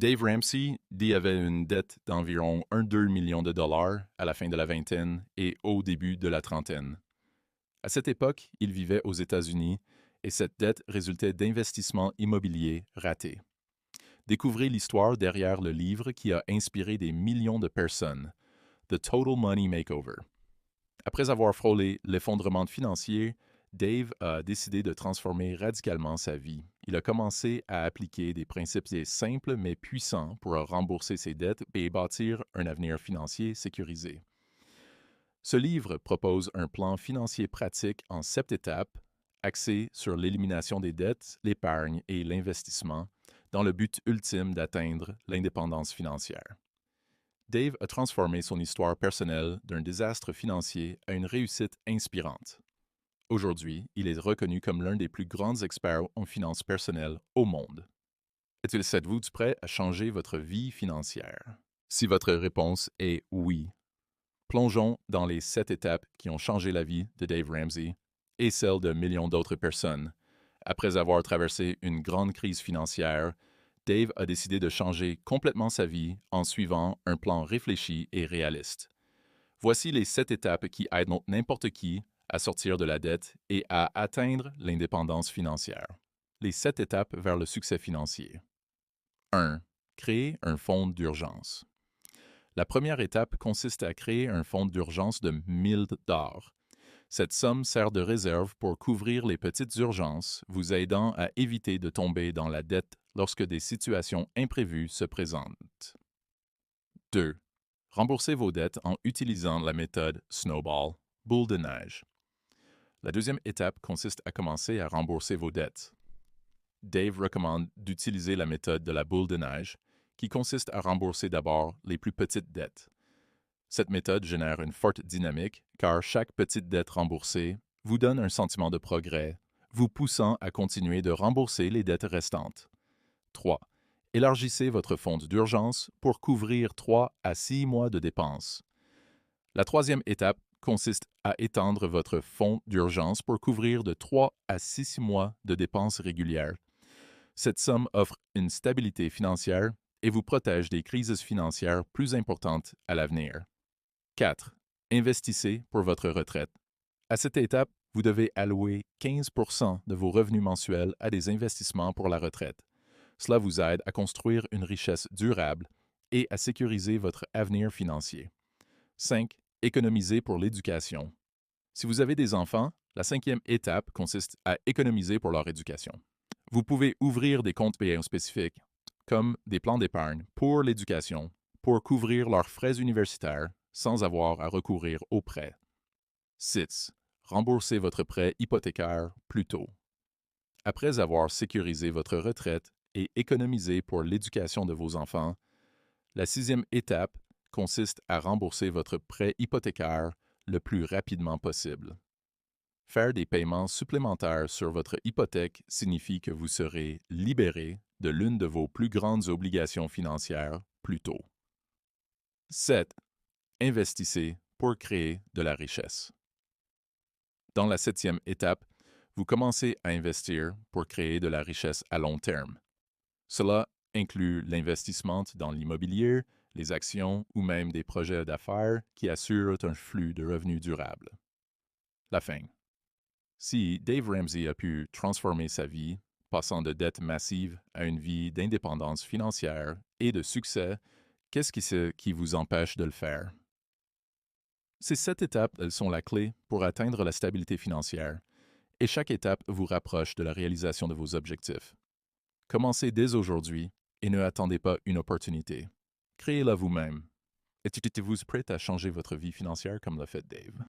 Dave Ramsey, lui, avait une dette d'environ 1,2 million de dollars à la fin de la vingtaine et au début de la trentaine. À cette époque, il vivait aux États-Unis et cette dette résultait d'investissements immobiliers ratés. Découvrez l'histoire derrière le livre qui a inspiré des millions de personnes, The Total Money Makeover. Après avoir frôlé l'effondrement financier, Dave a décidé de transformer radicalement sa vie. Il a commencé à appliquer des principes simples mais puissants pour rembourser ses dettes et bâtir un avenir financier sécurisé. Ce livre propose un plan financier pratique en 7 étapes, axé sur l'élimination des dettes, l'épargne et l'investissement, dans le but ultime d'atteindre l'indépendance financière. Dave a transformé son histoire personnelle d'un désastre financier à une réussite inspirante. Aujourd'hui, il est reconnu comme l'un des plus grands experts en finances personnelles au monde. Êtes-vous prêt à changer votre vie financière? Si votre réponse est oui, plongeons dans les 7 étapes qui ont changé la vie de Dave Ramsey et celle de millions d'autres personnes. Après avoir traversé une grande crise financière, Dave a décidé de changer complètement sa vie en suivant un plan réfléchi et réaliste. Voici les 7 étapes qui aident n'importe qui à sortir de la dette et à atteindre l'indépendance financière. Les 7 étapes vers le succès financier. 1. Créer un fonds d'urgence. La première étape consiste à créer un fonds d'urgence de 1000 $. Cette somme sert de réserve pour couvrir les petites urgences, vous aidant à éviter de tomber dans la dette lorsque des situations imprévues se présentent. 2. Remboursez vos dettes en utilisant la méthode Snowball, boule de neige. La deuxième étape consiste à commencer à rembourser vos dettes. Dave recommande d'utiliser la méthode de la boule de neige, qui consiste à rembourser d'abord les plus petites dettes. Cette méthode génère une forte dynamique car chaque petite dette remboursée vous donne un sentiment de progrès, vous poussant à continuer de rembourser les dettes restantes. 3. Élargissez votre fonds d'urgence pour couvrir 3 à 6 mois de dépenses. La troisième étape consiste à étendre votre fonds d'urgence pour couvrir de 3 à 6 mois de dépenses régulières. Cette somme offre une stabilité financière et vous protège des crises financières plus importantes à l'avenir. 4. Investissez pour votre retraite. À cette étape, vous devez allouer 15 de vos revenus mensuels à des investissements pour la retraite. Cela vous aide à construire une richesse durable et à sécuriser votre avenir financier. 5. Économisez pour l'éducation. Si vous avez des enfants, la cinquième étape consiste à économiser pour leur éducation. Vous pouvez ouvrir des comptes payants spécifiques, comme des plans d'épargne pour l'éducation, pour couvrir leurs frais universitaires sans avoir à recourir aux prêts. 6. Remboursez votre prêt hypothécaire plus tôt. Après avoir sécurisé votre retraite et économisé pour l'éducation de vos enfants, la sixième étape consiste à rembourser votre prêt hypothécaire le plus rapidement possible. Faire des paiements supplémentaires sur votre hypothèque signifie que vous serez libéré de l'une de vos plus grandes obligations financières plus tôt. 7. Investissez pour créer de la richesse. Dans la septième étape, vous commencez à investir pour créer de la richesse à long terme. Cela inclut l'investissement dans l'immobilier, les actions ou même des projets d'affaires qui assurent un flux de revenus durable. La fin. Si Dave Ramsey a pu transformer sa vie, passant de dettes massives à une vie d'indépendance financière et de succès, qu'est-ce qui vous empêche de le faire? Ces 7 étapes, elles sont la clé pour atteindre la stabilité financière, et chaque étape vous rapproche de la réalisation de vos objectifs. Commencez dès aujourd'hui et ne attendez pas une opportunité. Créez-la vous-même. Êtes-vous prêt à changer votre vie financière comme l'a fait Dave?